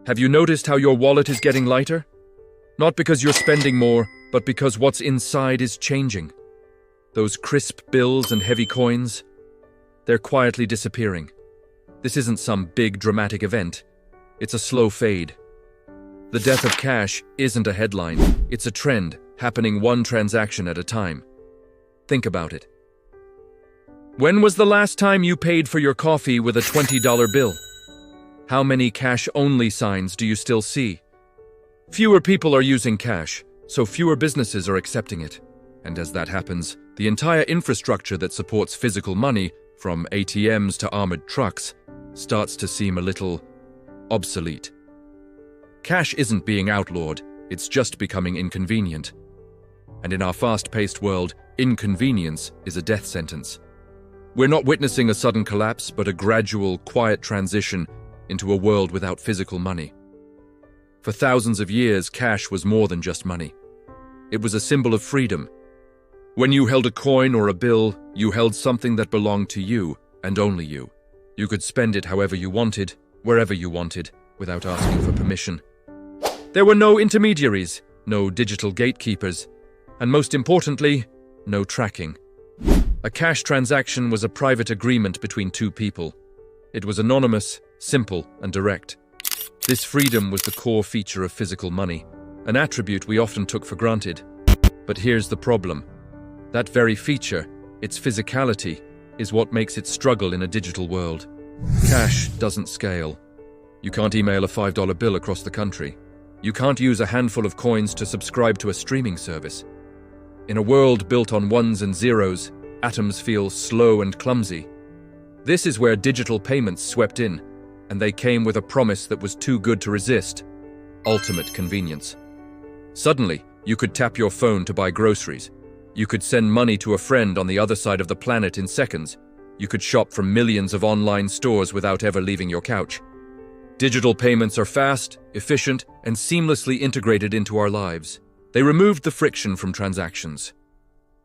Have you noticed how your wallet is getting lighter? Not because you're spending more, but because what's inside is changing. Those crisp bills and heavy coins, they're quietly disappearing. This isn't some big dramatic event. It's a slow fade. The death of cash isn't a headline. It's a trend, happening one transaction at a time. Think about it. When was the last time you paid for your coffee with a $20 bill? How many cash-only signs do you still see? Fewer people are using cash, so fewer businesses are accepting it. And as that happens, the entire infrastructure that supports physical money, from ATMs to armored trucks, starts to seem a little obsolete. Cash isn't being outlawed, it's just becoming inconvenient. And in our fast-paced world, inconvenience is a death sentence. We're not witnessing a sudden collapse, but a gradual, quiet transition into a world without physical money. For thousands of years, cash was more than just money. It was a symbol of freedom. When you held a coin or a bill, you held something that belonged to you, and only you. You could spend it however you wanted, wherever you wanted, without asking for permission. There were no intermediaries, no digital gatekeepers, and most importantly, no tracking. A cash transaction was a private agreement between two people. It was anonymous, simple, and direct. This freedom was the core feature of physical money, an attribute we often took for granted. But here's the problem. That very feature, its physicality, is what makes it struggle in a digital world. Cash doesn't scale. You can't email a $5 bill across the country. You can't use a handful of coins to subscribe to a streaming service. In a world built on ones and zeros, atoms feel slow and clumsy. This is where digital payments swept in, and they came with a promise that was too good to resist: ultimate convenience. Suddenly, you could tap your phone to buy groceries. You could send money to a friend on the other side of the planet in seconds. You could shop from millions of online stores without ever leaving your couch. Digital payments are fast, efficient, and seamlessly integrated into our lives. They removed the friction from transactions.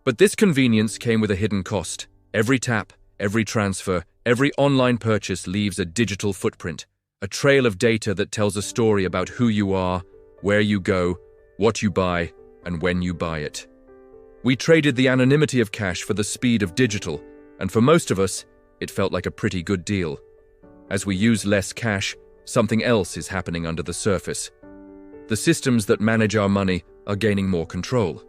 But this convenience came with a hidden cost. Every tap, every transfer, every online purchase leaves a digital footprint, a trail of data that tells a story about who you are, where you go, what you buy, and when you buy it. We traded the anonymity of cash for the speed of digital, and for most of us, it felt like a pretty good deal. As we use less cash, something else is happening under the surface. The systems that manage our money are gaining more control.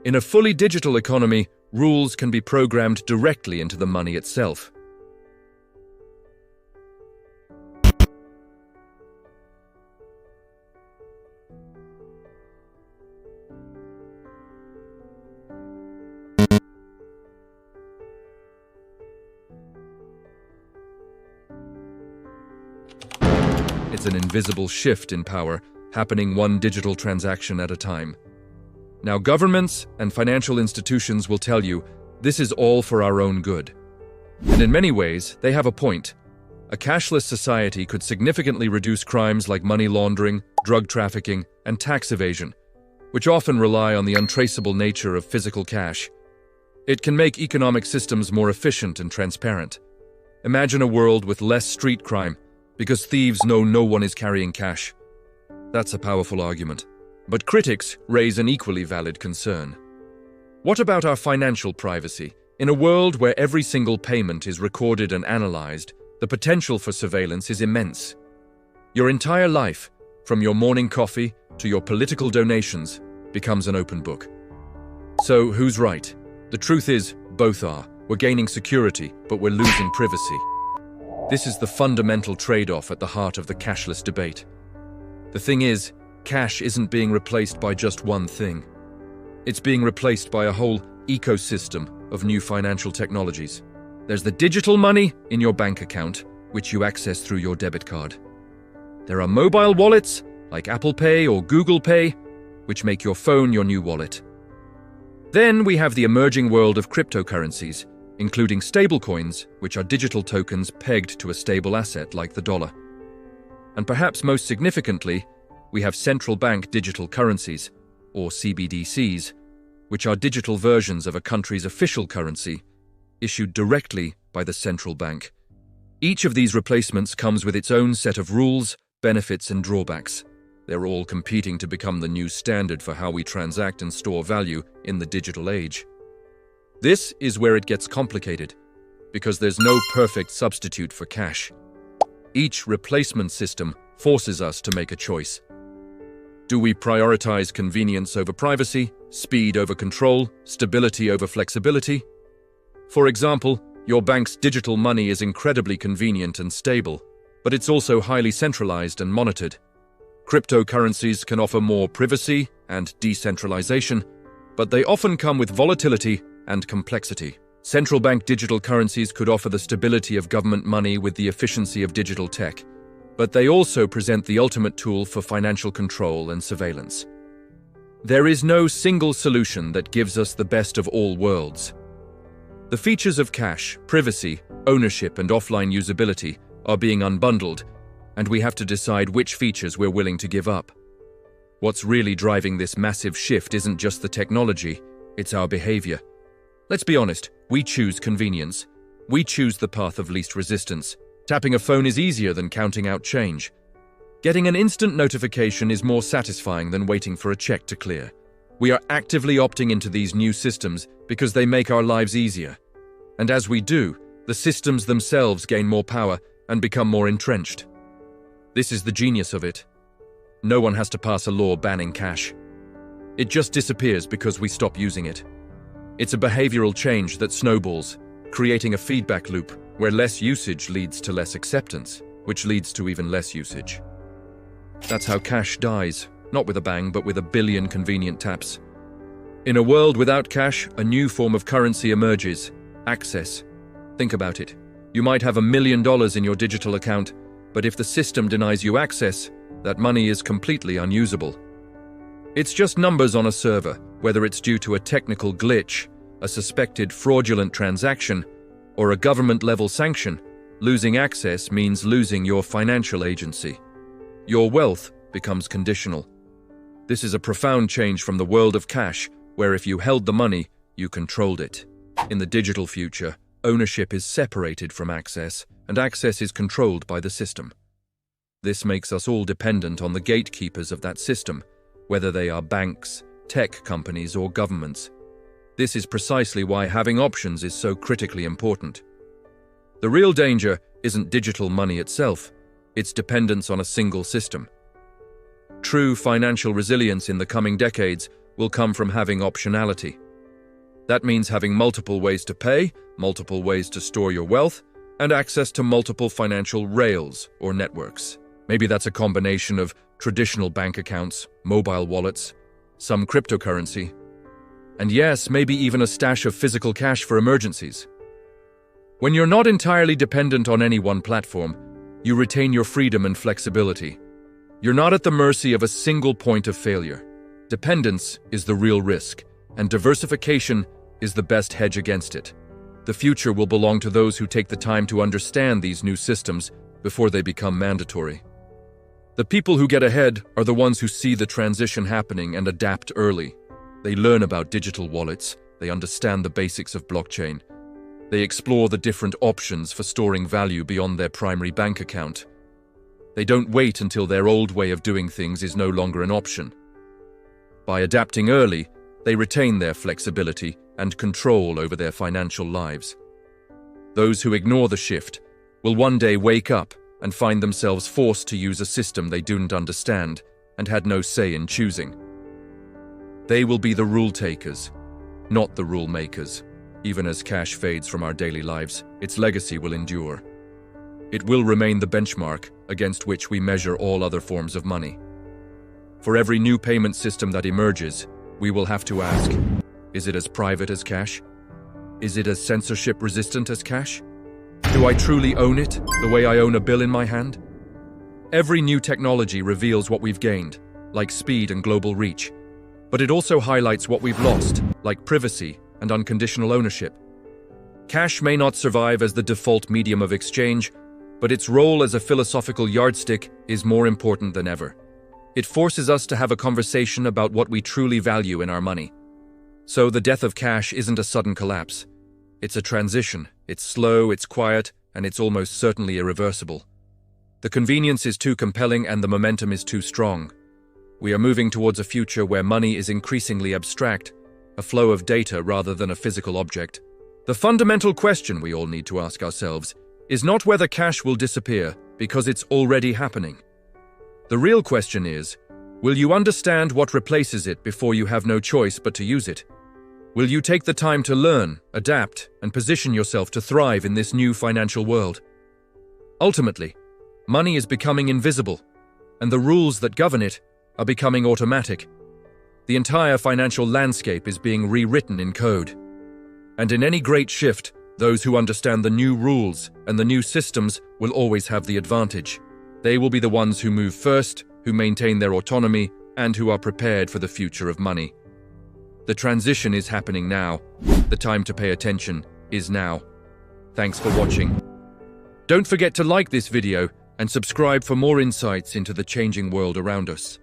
In a fully digital economy, rules can be programmed directly into the money itself. It's an invisible shift in power, happening one digital transaction at a time. Now, governments and financial institutions will tell you this is all for our own good. And in many ways, they have a point. A cashless society could significantly reduce crimes like money laundering, drug trafficking, and tax evasion, which often rely on the untraceable nature of physical cash. It can make economic systems more efficient and transparent. Imagine a world with less street crime, because thieves know no one is carrying cash. That's a powerful argument. But critics raise an equally valid concern. What about our financial privacy? In a world where every single payment is recorded and analyzed, the potential for surveillance is immense. Your entire life, from your morning coffee to your political donations, becomes an open book. So, who's right? The truth is, both are. We're gaining security, but we're losing privacy. This is the fundamental trade-off at the heart of the cashless debate. The thing is, cash isn't being replaced by just one thing. It's being replaced by a whole ecosystem of new financial technologies. There's the digital money in your bank account, which you access through your debit card. There are mobile wallets, like Apple Pay or Google Pay, which make your phone your new wallet. Then we have the emerging world of cryptocurrencies, including stablecoins, which are digital tokens pegged to a stable asset like the dollar. And perhaps most significantly, we have central bank digital currencies, or CBDCs, which are digital versions of a country's official currency, issued directly by the central bank. Each of these replacements comes with its own set of rules, benefits and drawbacks. They're all competing to become the new standard for how we transact and store value in the digital age. This is where it gets complicated, because there's no perfect substitute for cash. Each replacement system forces us to make a choice. Do we prioritize convenience over privacy, speed over control, stability over flexibility? For example, your bank's digital money is incredibly convenient and stable, but it's also highly centralized and monitored. Cryptocurrencies can offer more privacy and decentralization, but they often come with volatility and complexity. Central bank digital currencies could offer the stability of government money with the efficiency of digital tech, but they also present the ultimate tool for financial control and surveillance. There is no single solution that gives us the best of all worlds. The features of cash, privacy, ownership, and offline usability are being unbundled, and we have to decide which features we're willing to give up. What's really driving this massive shift isn't just the technology, it's our behavior. Let's be honest, we choose convenience. We choose the path of least resistance. Tapping a phone is easier than counting out change. Getting an instant notification is more satisfying than waiting for a check to clear. We are actively opting into these new systems because they make our lives easier. And as we do, the systems themselves gain more power and become more entrenched. This is the genius of it. No one has to pass a law banning cash. It just disappears because we stop using it. It's a behavioral change that snowballs, creating a feedback loop where less usage leads to less acceptance, which leads to even less usage. That's how cash dies, not with a bang, but with a billion convenient taps. In a world without cash, a new form of currency emerges: access. Think about it. You might have $1 million in your digital account, but if the system denies you access, that money is completely unusable. It's just numbers on a server, whether it's due to a technical glitch, a suspected fraudulent transaction, or a government-level sanction. Losing access means losing your financial agency. Your wealth becomes conditional. This is a profound change from the world of cash, where if you held the money, you controlled it. In the digital future, ownership is separated from access, and access is controlled by the system. This makes us all dependent on the gatekeepers of that system, whether they are banks, tech companies, or governments. This is precisely why having options is so critically important. The real danger isn't digital money itself, it's dependence on a single system. True financial resilience in the coming decades will come from having optionality. That means having multiple ways to pay, multiple ways to store your wealth, and access to multiple financial rails or networks. Maybe that's a combination of traditional bank accounts, mobile wallets, some cryptocurrency, and yes, maybe even a stash of physical cash for emergencies. When you're not entirely dependent on any one platform, you retain your freedom and flexibility. You're not at the mercy of a single point of failure. Dependence is the real risk, and diversification is the best hedge against it. The future will belong to those who take the time to understand these new systems before they become mandatory. The people who get ahead are the ones who see the transition happening and adapt early. They learn about digital wallets, they understand the basics of blockchain. They explore the different options for storing value beyond their primary bank account. They don't wait until their old way of doing things is no longer an option. By adapting early, they retain their flexibility and control over their financial lives. Those who ignore the shift will one day wake up and find themselves forced to use a system they didn't understand and had no say in choosing. They will be the rule takers, not the rule makers. Even as cash fades from our daily lives, its legacy will endure. It will remain the benchmark against which we measure all other forms of money. For every new payment system that emerges, we will have to ask, is it as private as cash? Is it as censorship-resistant as cash? Do I truly own it, the way I own a bill in my hand? Every new technology reveals what we've gained, like speed and global reach. But it also highlights what we've lost, like privacy and unconditional ownership. Cash may not survive as the default medium of exchange, but its role as a philosophical yardstick is more important than ever. It forces us to have a conversation about what we truly value in our money. So the death of cash isn't a sudden collapse. It's a transition. It's slow, it's quiet, and it's almost certainly irreversible. The convenience is too compelling and the momentum is too strong. We are moving towards a future where money is increasingly abstract, a flow of data rather than a physical object. The fundamental question we all need to ask ourselves is not whether cash will disappear, because it's already happening. The real question is, will you understand what replaces it before you have no choice but to use it? Will you take the time to learn, adapt, and position yourself to thrive in this new financial world? Ultimately, money is becoming invisible, and the rules that govern it are becoming automatic. The entire financial landscape is being rewritten in code. And in any great shift, those who understand the new rules and the new systems will always have the advantage. They will be the ones who move first, who maintain their autonomy, and who are prepared for the future of money. The transition is happening now. The time to pay attention is now. Thanks for watching. Don't forget to like this video and subscribe for more insights into the changing world around us.